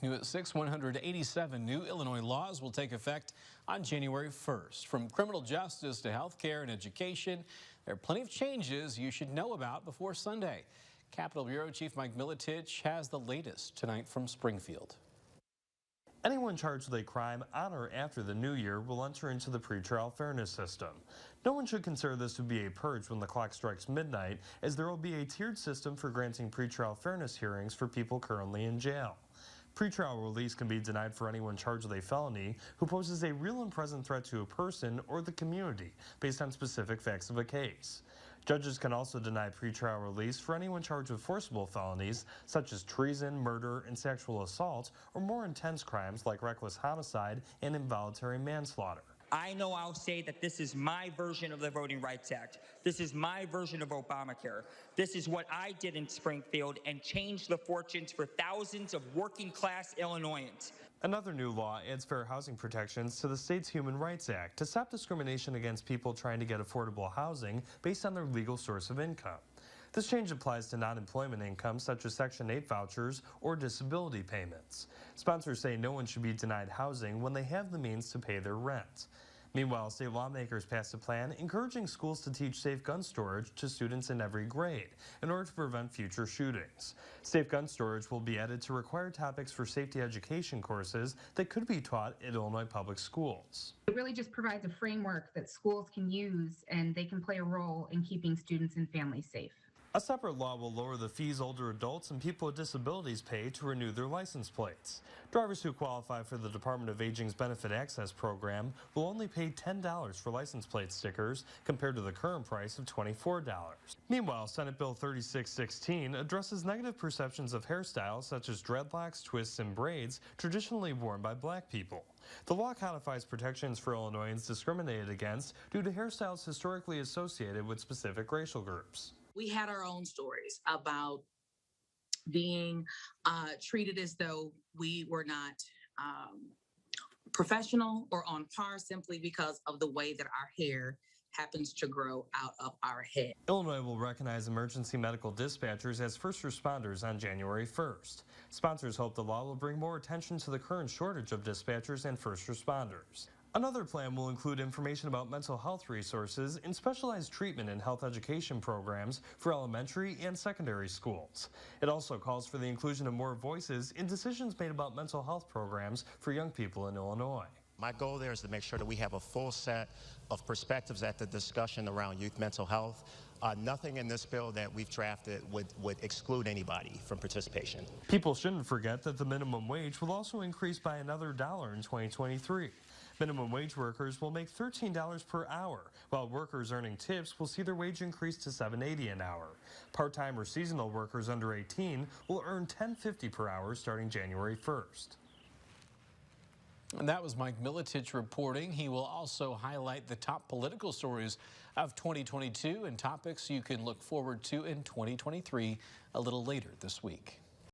New at 6, 187 new Illinois laws will take effect on January 1st. From criminal justice to health care and education, there are plenty of changes you should know about before Sunday. Capitol Bureau Chief Mike Militich has the latest tonight from Springfield. Anyone charged with a crime on or after the new year will enter into the pretrial fairness system. No one should consider this to be a purge when the clock strikes midnight, as there will be a tiered system for granting pretrial fairness hearings for people currently in jail. Pretrial release can be denied for anyone charged with a felony who poses a real and present threat to a person or the community based on specific facts of a case. Judges can also deny pretrial release for anyone charged with forcible felonies such as treason, murder, and sexual assault, or more intense crimes like reckless homicide and involuntary manslaughter. I know I'll say that this is my version of the Voting Rights Act. This is my version of Obamacare. This is what I did in Springfield and changed the fortunes for thousands of working class Illinoisans. Another new law adds fair housing protections to the state's Human Rights Act to stop discrimination against people trying to get affordable housing based on their legal source of income. This change applies to non-employment income such as Section 8 vouchers or disability payments. Sponsors say no one should be denied housing when they have the means to pay their rent. Meanwhile, state lawmakers passed a plan encouraging schools to teach safe gun storage to students in every grade in order to prevent future shootings. Safe gun storage will be added to required topics for safety education courses that could be taught at Illinois public schools. It really just provides a framework that schools can use and they can play a role in keeping students and families safe. A separate law will lower the fees older adults and people with disabilities pay to renew their license plates. Drivers who qualify for the Department of Aging's Benefit Access Program will only pay $10 for license plate stickers compared to the current price of $24. Meanwhile, Senate Bill 3616 addresses negative perceptions of hairstyles such as dreadlocks, twists, and braids traditionally worn by black people. The law codifies protections for Illinoisans discriminated against due to hairstyles historically associated with specific racial groups. We had our own stories about being treated as though we were not professional or on par simply because of the way that our hair happens to grow out of our head. Illinois will recognize emergency medical dispatchers as first responders on January 1st. Sponsors hope the law will bring more attention to the current shortage of dispatchers and first responders. Another plan will include information about mental health resources and specialized treatment and health education programs for elementary and secondary schools. It also calls for the inclusion of more voices in decisions made about mental health programs for young people in Illinois. My goal there is to make sure that we have a full set of perspectives at the discussion around youth mental health. Nothing in this bill that we've drafted would exclude anybody from participation. People shouldn't forget that the minimum wage will also increase by another $1 in 2023. Minimum wage workers will make $13 per hour, while workers earning tips will see their wage increase to $7.80 an hour. Part-time or seasonal workers under 18 will earn $10.50 per hour starting January 1st. And that was Mike Militich reporting. He will also highlight the top political stories of 2022 and topics you can look forward to in 2023 a little later this week.